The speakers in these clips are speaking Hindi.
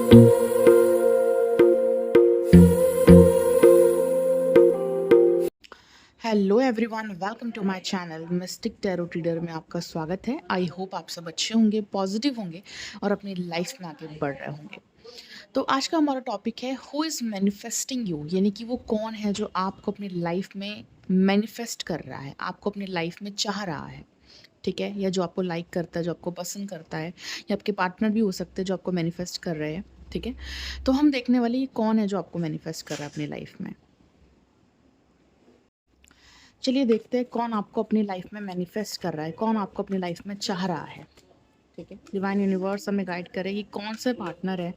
Hello everyone, welcome to my channel mystic tarot reader में आपका स्वागत है। आई होप आप सब अच्छे होंगे, पॉजिटिव होंगे और अपनी लाइफ में आगे बढ़ रहे होंगे। तो आज का हमारा टॉपिक है हु इज़ मैनिफेस्टिंग यू, यानी कि वो कौन है जो आपको अपनी लाइफ में मैनिफेस्ट कर रहा है, आपको अपनी लाइफ में चाह रहा है। ठीक है, या जो आपको लाइक करता है, जो आपको पसंद करता है, या आपके पार्टनर भी हो सकते हैं जो आपको मैनिफेस्ट कर रहे हैं। ठीक है, तो हम देखने वाले ये कौन है जो आपको मैनिफेस्ट कर रहा है अपनी लाइफ में। चलिए देखते हैं कौन आपको अपनी लाइफ में मैनिफेस्ट कर रहा है, कौन आपको अपनी लाइफ में चाह रहा है। ठीक है, डिवाइन यूनिवर्स हमें गाइड करे कि कौन से पार्टनर है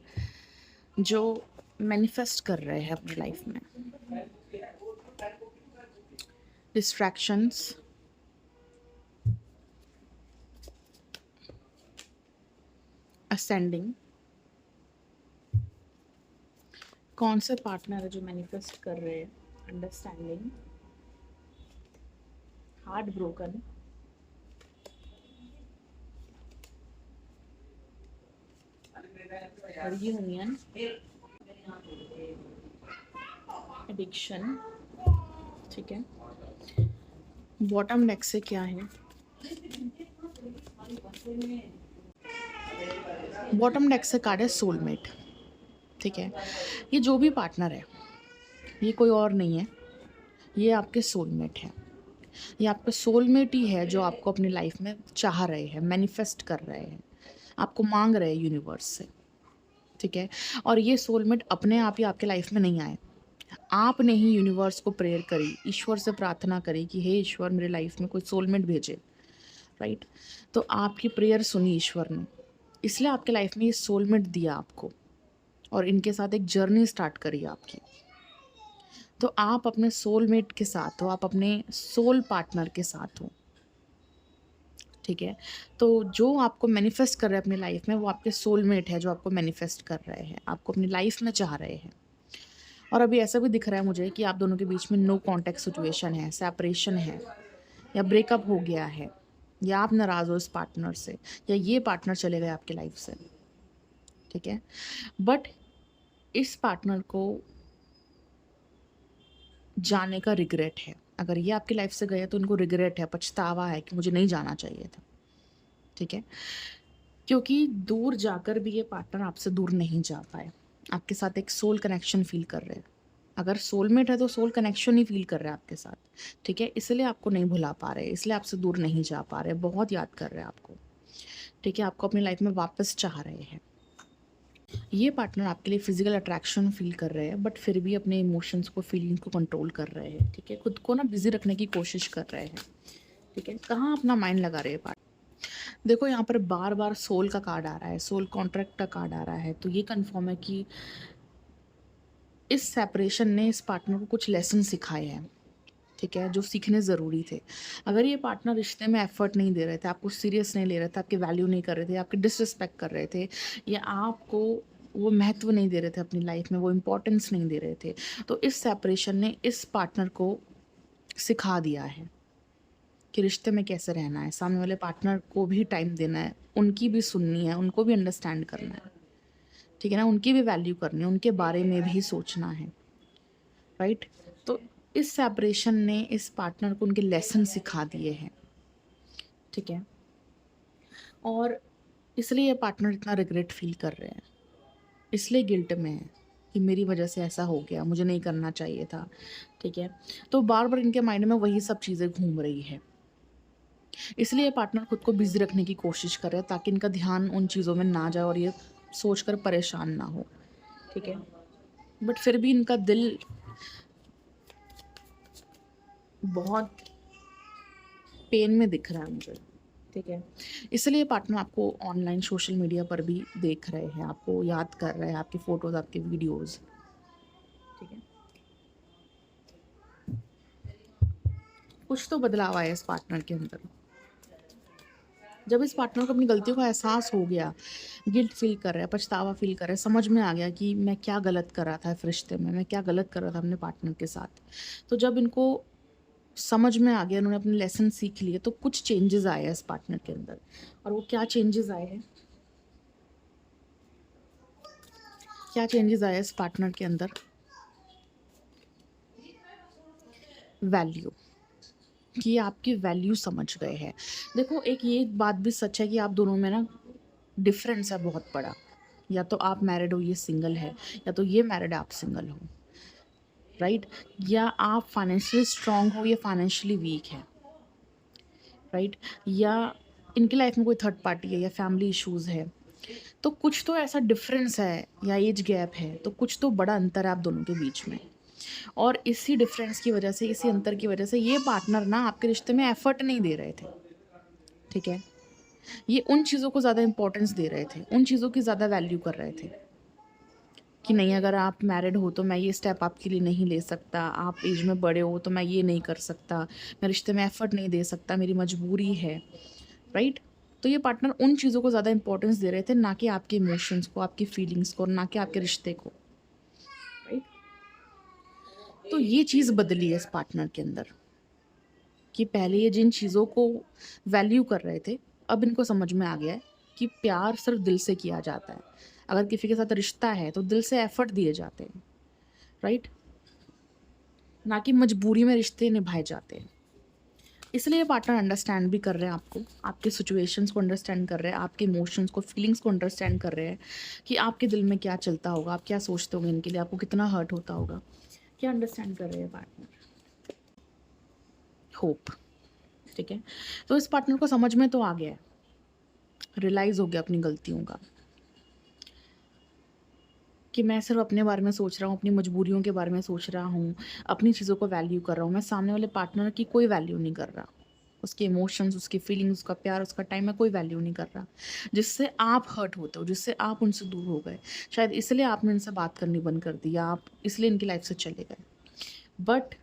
जो मैनिफेस्ट कर रहे हैं अपनी लाइफ में। डिस्ट्रैक्शंस, असेंडिंग, कौन से पार्टनर है जो मैनिफेस्ट कर रहे हैं। Understanding, heart broken, union, addiction. ठीक है, बॉटम डेक से क्या है। बॉटम डेक से कार्ड है सोलमेट। ठीक है, ये जो भी पार्टनर है ये कोई और नहीं है, ये आपके सोलमेट है। ये आपका सोलमेट ही है जो आपको अपनी लाइफ में चाह रहे हैं, मैनिफेस्ट कर रहे हैं, आपको मांग रहे हैं यूनिवर्स से। ठीक है, और ये सोलमेट अपने आप ही आपके लाइफ में नहीं आए, आपने ही यूनिवर्स को प्रेयर करी, ईश्वर से प्रार्थना करी कि हे ईश्वर मेरे लाइफ में कोई सोलमेट भेजे। राइट, तो आपकी प्रेयर सुनी ईश्वर ने, इसलिए आपके लाइफ में ये सोलमेट दिया आपको और इनके साथ एक जर्नी स्टार्ट करी आपकी। तो आप अपने सोलमेट के साथ हो, आप अपने सोल पार्टनर के साथ हो। ठीक है, तो जो आपको मैनिफेस्ट कर रहे हैं अपनी लाइफ में वो आपके सोलमेट है जो आपको मैनिफेस्ट कर रहे हैं, आपको अपनी लाइफ में चाह रहे हैं। और अभी ऐसा भी दिख रहा है मुझे कि आप दोनों के बीच में नो कॉन्टैक्ट सिचुएशन है, सेपरेशन है, या ब्रेकअप हो गया है, या आप नाराज़ हो इस पार्टनर से, या ये पार्टनर चले गए आपके लाइफ से। ठीक है, बट इस पार्टनर को जाने का रिग्रेट है। अगर ये आपकी लाइफ से गए तो उनको रिग्रेट है, पछतावा है कि मुझे नहीं जाना चाहिए था। ठीक है, क्योंकि दूर जाकर भी ये पार्टनर आपसे दूर नहीं जा पाए, आपके साथ एक सोल कनेक्शन फील कर रहे हैं। अगर सोलमेट है तो सोल कनेक्शन ही फील कर रहे हैं आपके साथ। ठीक है, इसलिए आपको नहीं भुला पा रहे, इसलिए आपसे दूर नहीं जा पा रहे, बहुत याद कर रहे हैं आपको। ठीक है, आपको अपनी लाइफ में वापस चाह रहे हैं। ये पार्टनर आपके लिए फिजिकल अट्रैक्शन फील कर रहे हैं, बट फिर भी अपने इमोशंस को, फीलिंग्स को कंट्रोल कर रहे हैं। ठीक है, खुद को ना बिजी रखने की कोशिश कर रहे हैं। ठीक है, कहाँ अपना माइंड लगा रहे हैं पार्टनर। देखो यहाँ पर बार बार सोल का कार्ड आ रहा है, सोल कॉन्ट्रैक्ट का कार्ड आ रहा है, तो ये कंफर्म है कि इस सेपरेशन ने इस पार्टनर को कुछ लेसन सिखाए हैं। ठीक है, जो सीखने ज़रूरी थे। अगर ये पार्टनर रिश्ते में एफर्ट नहीं दे रहे थे, आपको सीरियस नहीं ले रहे थे, आपकी वैल्यू नहीं कर रहे थे, आपकी डिसरिस्पेक्ट कर रहे थे, या आपको वो महत्व नहीं दे रहे थे अपनी लाइफ में, वो इम्पोर्टेंस नहीं दे रहे थे, तो इस सेपरेशन ने इस पार्टनर को सिखा दिया है कि रिश्ते में कैसे रहना है, सामने वाले पार्टनर को भी टाइम देना है, उनकी भी सुननी है, उनको भी अंडरस्टैंड करना है। ठीक है ना, उनकी भी वैल्यू करनी है, उनके बारे में भी सोचना है। राइट, तो इस सेपरेशन ने इस पार्टनर को उनके लेसन सिखा दिए हैं। ठीक है, और इसलिए ये पार्टनर इतना रिग्रेट फील कर रहे हैं, इसलिए गिल्ट में है कि मेरी वजह से ऐसा हो गया, मुझे नहीं करना चाहिए था। ठीक है, तो बार बार इनके माइंड में वही सब चीज़ें घूम रही है, इसलिए ये पार्टनर खुद को बिजी रखने की कोशिश कर रहे हैं ताकि इनका ध्यान उन चीज़ों में ना जाए और ये सोचकर परेशान ना हो। ठीक है, बट फिर भी इनका दिल बहुत पेन में दिख रहा है मुझे। ठीक है, इसलिए पार्टनर आपको ऑनलाइन सोशल मीडिया पर भी देख रहे हैं, आपको याद कर रहे हैं, आपकी फ़ोटोज़, आपके वीडियोज़। ठीक है, कुछ तो बदलाव आया इस पार्टनर के अंदर। जब इस पार्टनर को अपनी गलतियों का एहसास हो गया, गिल्ट फील कर रहा है, पछतावा फील कर रहा है, समझ में आ गया कि मैं क्या गलत कर रहा था इस रिश्ते में, मैं क्या गलत कर रहा था अपने पार्टनर के साथ। तो जब इनको समझ में आ गया, उन्होंने अपने लेसन सीख लिए, तो कुछ चेंजेस आए हैं इस पार्टनर के अंदर। और वो क्या चेंजेस आए हैं, क्या चेंजेस आए इस पार्टनर के अंदर? वैल्यू, कि आपकी वैल्यू समझ गए हैं। देखो, एक ये बात भी सच है कि आप दोनों में ना डिफरेंस है बहुत बड़ा। या तो आप मैरिड हो, ये सिंगल है, या तो ये मैरिड है, आप सिंगल हो, राइट? या आप फाइनेंशियली स्ट्रांग हो, ये फाइनेंशियली वीक है, राइट? या इनकी लाइफ में कोई थर्ड पार्टी है, या फैमिली इश्यूज़ है। तो कुछ तो ऐसा डिफरेंस है या एज गैप है, तो कुछ तो बड़ा अंतर है आप दोनों के बीच में। और इसी डिफरेंस की वजह से, इसी अंतर की वजह से ये पार्टनर ना आपके रिश्ते में एफर्ट नहीं दे रहे थे, ठीक है? ये उन चीज़ों को ज़्यादा इंपॉर्टेंस दे रहे थे, उन चीज़ों की ज़्यादा वैल्यू कर रहे थे कि नहीं, अगर आप मैरिड हो तो मैं ये स्टेप आपके लिए नहीं ले सकता, आप एज में बड़े हो तो मैं ये नहीं कर सकता, मैं रिश्ते में एफर्ट नहीं दे सकता, मेरी मजबूरी है, राइट? तो ये पार्टनर उन चीज़ों को ज़्यादा इंपॉर्टेंस दे रहे थे, ना कि आपके इमोशंस को, आपकी फीलिंग्स को, ना कि आपके रिश्ते को, राइट? तो ये चीज़ बदली है इस पार्टनर के अंदर कि पहले ये जिन चीज़ों को वैल्यू कर रहे थे, अब इनको समझ में आ गया है कि प्यार सिर्फ दिल से किया जाता है। अगर किसी के साथ रिश्ता है तो दिल से एफर्ट दिए जाते हैं, राइट? ना कि मजबूरी में रिश्ते निभाए जाते हैं। इसलिए ये पार्टनर अंडरस्टैंड भी कर रहे हैं आपको, आपके सिचुएशंस को अंडरस्टैंड कर रहे हैं, आपके इमोशंस को, फीलिंग्स को अंडरस्टैंड कर रहे हैं कि आपके दिल में क्या चलता होगा, आप क्या सोचते होंगे इनके लिए, आपको कितना हर्ट होता होगा, क्या अंडरस्टैंड कर रहे हैं पार्टनर। होप, ठीक है? तो इस पार्टनर को समझ में तो आ गया है, रियलाइज़ हो गया अपनी गलतियों का, कि मैं सिर्फ अपने बारे में सोच रहा हूँ, अपनी मजबूरियों के बारे में सोच रहा हूँ, अपनी चीज़ों को वैल्यू कर रहा हूँ, मैं सामने वाले पार्टनर की कोई वैल्यू नहीं कर रहा। उसके इमोशंस, उसकी फीलिंग्स, उसका प्यार, उसका टाइम मैं कोई वैल्यू नहीं कर रहा। जिससे आप हर्ट होते हो, जिससे आप उनसे दूर हो गए। शायद इसलिए आपने इनसे बात करनी बंद कर दी, या आप इसलिए इनकी लाइफ से चले गए। बट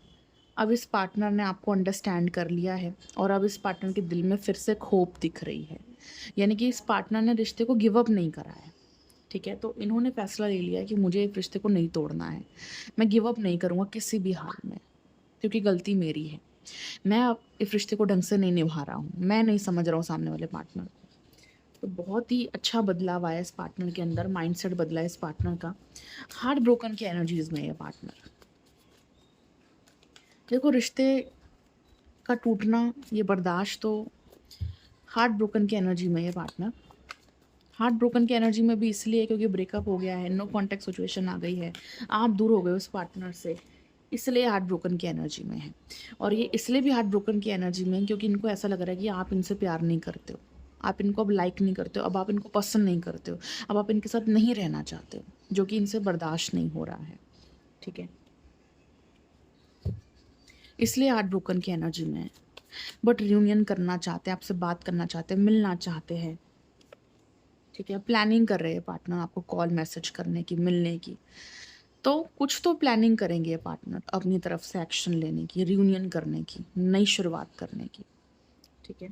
अब इस पार्टनर ने आपको अंडरस्टैंड कर लिया है, और अब इस पार्टनर के दिल में फिर से एक होप दिख रही है। यानी कि इस पार्टनर ने रिश्ते को गिव अप नहीं करा है, ठीक है? तो इन्होंने फैसला ले लिया है कि मुझे इस रिश्ते को नहीं तोड़ना है। मैं गिव अप नहीं करूँगा किसी भी हाल में, क्योंकि गलती मेरी है। मैं अब इस रिश्ते को ढंग से नहीं निभा रहा हूँ, मैं नहीं समझ रहा हूँ सामने वाले पार्टनर को। तो बहुत ही अच्छा बदलाव आया इस पार्टनर के अंदर, माइंडसेट बदला है इस पार्टनर का। हार्ट ब्रोकन की एनर्जीज़ में ये पार्टनर। देखो, रिश्ते का टूटना, ये बर्दाश्त तो हार्ट ब्रोकन की एनर्जी में ये पार्टनर। हार्ट ब्रोकन की एनर्जी में भी इसलिए क्योंकि ब्रेकअप हो गया है, नो कॉन्टैक्ट सिचुएशन आ गई है, आप दूर हो गए उस पार्टनर से, इसलिए हार्ट ब्रोकन की एनर्जी में है। और ये इसलिए भी हार्ट ब्रोकन की एनर्जी में है क्योंकि इनको ऐसा लग रहा है कि आप इनसे प्यार नहीं करते हो, आप इनको अब लाइक नहीं करते हो, अब आप इनको पसंद नहीं करते हो, अब आप इनके साथ नहीं रहना चाहते हो, जो कि इनसे बर्दाश्त नहीं हो रहा है, ठीक है? इसलिए हार्ट ब्रोकन की एनर्जी में है। बट रियूनियन करना चाहते हैं, आपसे बात करना चाहते हैं, मिलना चाहते हैं, ठीक है? प्लानिंग कर रहे हैं पार्टनर आपको कॉल मैसेज करने की, मिलने की। तो कुछ तो प्लानिंग करेंगे ये पार्टनर अपनी तरफ से, एक्शन लेने की, रियूनियन करने की, नई शुरुआत करने की, ठीक है?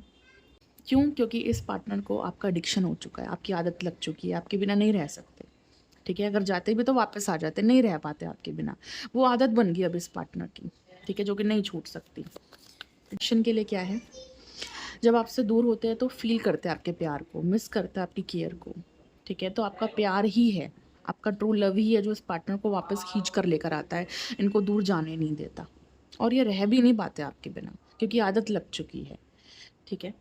क्यों? क्योंकि इस पार्टनर को आपका एडिक्शन हो चुका है, आपकी आदत लग चुकी है, आपके बिना नहीं रह सकते, ठीक है? अगर जाते भी तो वापस आ जाते, नहीं रह पाते आपके बिना। वो आदत बन गई अब इस पार्टनर की, ठीक है? जो कि नहीं छूट सकती। एडिक्शन के लिए क्या है? जब आपसे दूर होते हैं तो फ़ील करते हैं आपके प्यार को, मिस करते हैं आपकी केयर को, ठीक है? तो आपका प्यार ही है, आपका ट्रू लव ही है जो इस पार्टनर को वापस खींच कर लेकर आता है, इनको दूर जाने नहीं देता। और ये रह भी नहीं पाते आपके बिना, क्योंकि आदत लग चुकी है, ठीक है?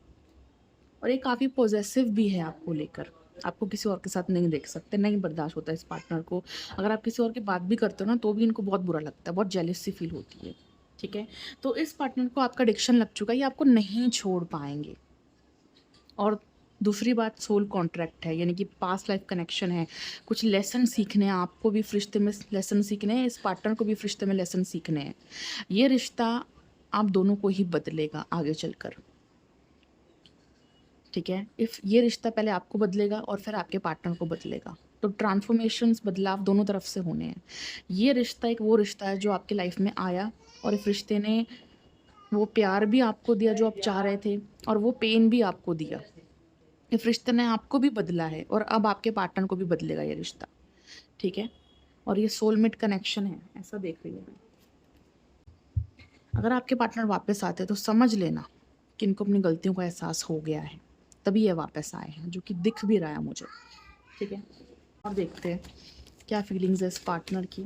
और ये काफ़ी पॉसेसिव भी है आपको लेकर, आपको किसी और के साथ नहीं देख सकते, नहीं बर्दाश्त होता है इस पार्टनर को। अगर आप किसी और की बात भी करते हो ना, तो भी इनको बहुत बुरा लगता है, बहुत जेलसी फ़ील होती है, ठीक है? तो इस पार्टनर को आपका एडिक्शन लग चुका है, ये आपको नहीं छोड़ पाएँगे। और दूसरी बात, सोल कॉन्ट्रैक्ट है, यानी कि पास्ट लाइफ कनेक्शन है। कुछ लेसन सीखने हैं आपको भी, रिश्ते में लेसन सीखने हैं, इस पार्टनर को भी रिश्ते में लेसन सीखने हैं। ये रिश्ता आप दोनों को ही बदलेगा आगे चलकर, ठीक है? इफ़ ये रिश्ता पहले आपको बदलेगा और फिर आपके पार्टनर को बदलेगा। तो ट्रांसफॉर्मेशंस, बदलाव दोनों तरफ से होने हैं। ये रिश्ता एक वो रिश्ता है जो आपकी लाइफ में आया, और इस रिश्ते ने वो प्यार भी आपको दिया जो आप चाह रहे थे, और वो पेन भी आपको दिया। इस रिश्ते ने आपको भी बदला है, और अब आपके पार्टनर को भी बदलेगा ये रिश्ता, ठीक है? और ये सोलमेट कनेक्शन है, ऐसा देख रही हूँ मैं। अगर आपके पार्टनर वापस आते हैं तो समझ लेना कि इनको अपनी गलतियों का एहसास हो गया है, तभी ये वापस आए हैं, जो कि दिख भी रहा है मुझे, ठीक है? और देखते हैं क्या फीलिंग्स है इस पार्टनर की,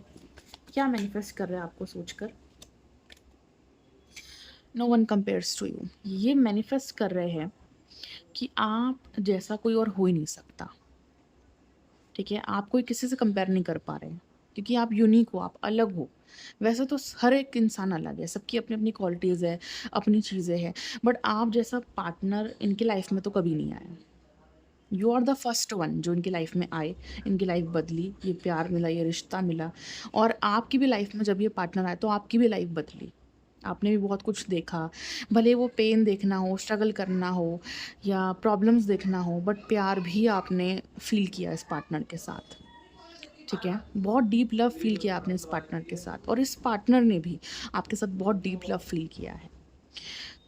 क्या मैनिफेस्ट कर रहे हैं आपको सोचकर। No one compares to you, ये मैनिफेस्ट कर रहे हैं कि आप जैसा कोई और हो ही नहीं सकता। ठीक है, आप कोई किसी से कंपेयर नहीं कर पा रहे हैं क्योंकि आप यूनिक हो, आप अलग हो। वैसे तो हर एक इंसान अलग है, सबकी अपनी अपनी क्वालिटीज़ है, अपनी चीज़ें हैं, बट आप जैसा पार्टनर इनकी लाइफ में तो कभी नहीं आया। You are the first one जो इनकी लाइफ में आए, इनकी लाइफ बदली, ये प्यार मिला, ये रिश्ता मिला, और आपकी भी लाइफ में जब ये पार्टनर आए तो आपकी भी लाइफ बदली। आपने भी बहुत कुछ देखा, भले वो पेन देखना हो, स्ट्रगल करना हो या प्रॉब्लम्स देखना हो, बट प्यार भी आपने फील किया इस पार्टनर के साथ। ठीक है, बहुत डीप लव फील किया आपने इस पार्टनर के साथ, और इस पार्टनर ने भी आपके साथ बहुत डीप लव फील किया है।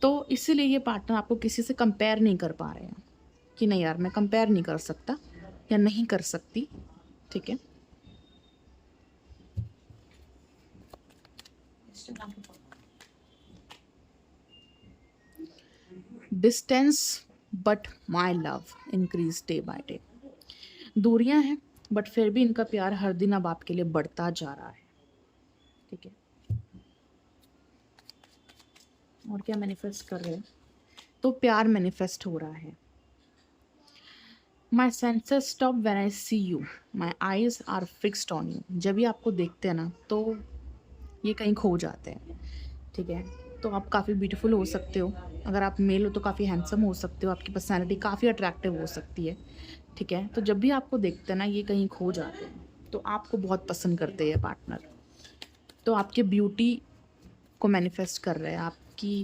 तो इसीलिए ये पार्टनर आपको किसी से कंपेयर नहीं कर पा रहे हैं कि नहीं यार मैं कंपेयर नहीं कर सकता या नहीं कर सकती। ठीक है, distance but my love increase day by day. दूरियां हैं बट फिर भी इनका प्यार हर दिन अब आपके लिए बढ़ता जा रहा है। ठीक है, और क्या मैनिफेस्ट कर रहे हैं, तो प्यार मैनिफेस्ट हो रहा है। My senses stop when I see you, my eyes are fixed on you. जब भी आपको देखते हैं ना तो ये कहीं खो जाते हैं। ठीक है, तो आप काफ़ी ब्यूटीफुल हो सकते हो, अगर आप मेल हो तो काफ़ी हैंडसम हो सकते हो, आपकी पर्सनैलिटी काफ़ी अट्रैक्टिव हो सकती है। ठीक है, तो जब भी आपको देखते हैं ना ये कहीं खो जाते हैं, तो आपको बहुत पसंद करते हैं पार्टनर। तो आपके ब्यूटी को मैनिफेस्ट कर रहे हैं, आपकी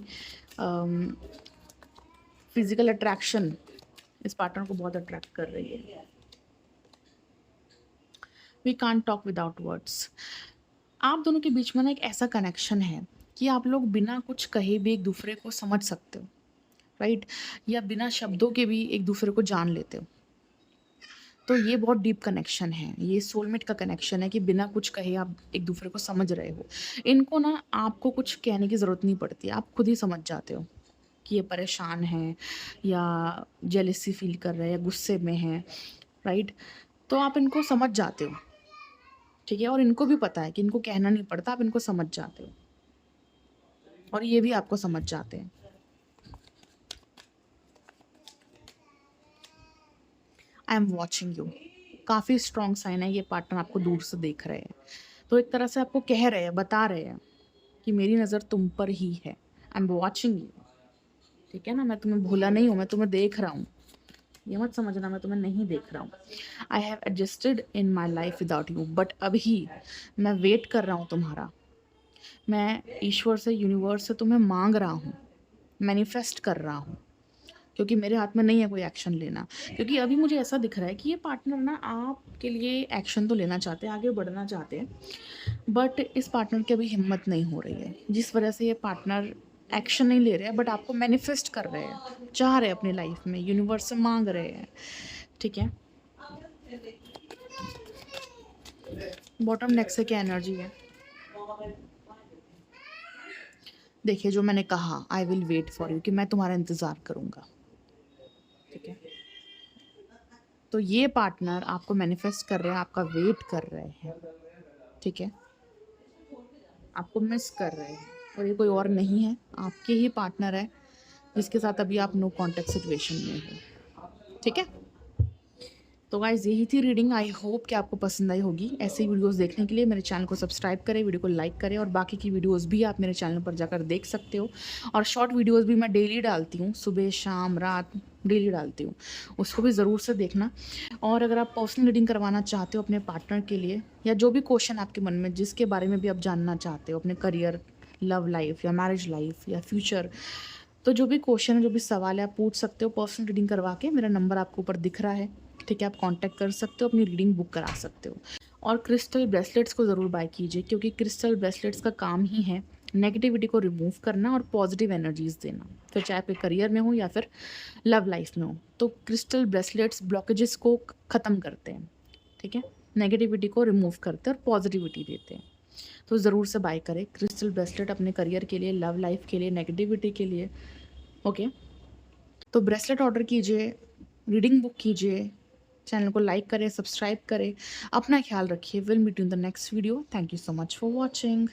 फिजिकल अट्रैक्शन इस पार्टनर को बहुत अट्रैक्ट कर रही है। We can't talk without words. आप दोनों के बीच में ना एक ऐसा कनेक्शन है कि आप लोग बिना कुछ कहे भी एक दूसरे को समझ सकते हो, राइट, या बिना शब्दों के भी एक दूसरे को जान लेते हो। तो ये बहुत डीप कनेक्शन है, ये सोलमेट का कनेक्शन है कि बिना कुछ कहे आप एक दूसरे को समझ रहे हो। इनको ना आपको कुछ कहने की ज़रूरत नहीं पड़ती, आप खुद ही समझ जाते हो कि ये परेशान है या जेलसी फील कर रहे हैं या गुस्से में है, राइट। तो आप इनको समझ जाते हो। ठीक है, और इनको भी पता है कि इनको कहना नहीं पड़ता, आप इनको समझ जाते हो और ये भी आपको समझ जाते हैं। आई एम वॉचिंग यू, काफ़ी स्ट्रॉन्ग साइन है, ये पार्टनर आपको दूर से देख रहे हैं, तो एक तरह से आपको कह रहे हैं, बता रहे हैं कि मेरी नज़र तुम पर ही है। I am watching you. ठीक है ना, मैं तुम्हें भूला नहीं हूँ, मैं तुम्हें देख रहा हूँ, ये मत समझना मैं तुम्हें नहीं देख रहा हूँ। I have adjusted in my life without you, but अभी मैं वेट कर रहा हूँ तुम्हारा। मैं ईश्वर से, यूनिवर्स से तुम्हें मांग रहा हूँ, मैनिफेस्ट कर रहा हूँ, क्योंकि मेरे हाथ में नहीं है कोई एक्शन लेना। क्योंकि अभी मुझे ऐसा दिख रहा है कि ये पार्टनर ना आपके लिए एक्शन तो लेना चाहते हैं, आगे बढ़ना चाहते हैं, बट इस पार्टनर की अभी हिम्मत नहीं हो रही है, जिस वजह से ये पार्टनर एक्शन नहीं ले रहे हैं, बट आपको मैनिफेस्ट कर रहे हैं, चाह रहे हैं अपनी लाइफ में, यूनिवर्स से मांग रहे हैं। ठीक है, बॉटम नेक से क्या एनर्जी है देखिए, जो मैंने कहा I will wait for you, कि मैं तुम्हारा इंतज़ार करूँगा। ठीक है, तो ये पार्टनर आपको मैनिफेस्ट कर रहे हैं, आपका वेट कर रहे हैं। ठीक है, आपको मिस कर रहे हैं, और ये कोई और नहीं है, आपके ही पार्टनर है जिसके साथ अभी आप नो कॉन्टेक्ट सिचुएशन में हो। ठीक है, तो गाइज यही थी रीडिंग। आई होप कि आपको पसंद आई होगी। ऐसे ही वीडियोस देखने के लिए मेरे चैनल को सब्सक्राइब करें, वीडियो को लाइक करें, और बाकी की वीडियोस भी आप मेरे चैनल पर जाकर देख सकते हो। और शॉर्ट वीडियोस भी मैं डेली डालती हूँ, सुबह शाम रात डेली डालती हूँ, उसको भी ज़रूर से देखना। और अगर आप पर्सनल रीडिंग करवाना चाहते हो अपने पार्टनर के लिए, या जो भी क्वेश्चन आपके मन में जिसके बारे में भी आप जानना चाहते हो, अपने करियर, लव लाइफ या मैरिज लाइफ या फ्यूचर, तो जो भी क्वेश्चन है, जो भी सवाल है, आप पूछ सकते हो पर्सनल रीडिंग करवा के। मेरा नंबर आपको ऊपर दिख रहा है। ठीक है, आप कांटेक्ट कर सकते हो, अपनी रीडिंग बुक करा सकते हो। और क्रिस्टल ब्रेसलेट्स को ज़रूर बाय कीजिए, क्योंकि क्रिस्टल ब्रेसलेट्स का काम ही है नेगेटिविटी को रिमूव करना और पॉजिटिव एनर्जीज देना, फिर चाहे आपके करियर में हो या फिर लव लाइफ में हो। तो क्रिस्टल ब्रेसलेट्स ब्लॉकेजेस को ख़त्म करते हैं। ठीक है, नेगेटिविटी को रिमूव करते हैं और पॉजिटिविटी देते हैं। तो ज़रूर से बाय करें क्रिस्टल ब्रेसलेट अपने करियर के लिए, लव लाइफ के लिए, नेगेटिविटी के लिए। ओके, तो ब्रेसलेट ऑर्डर कीजिए, रीडिंग बुक कीजिए, चैनल को लाइक करें, सब्सक्राइब करें। अपना ख्याल रखिए। Will meet you in the next video. Thank you so much for watching.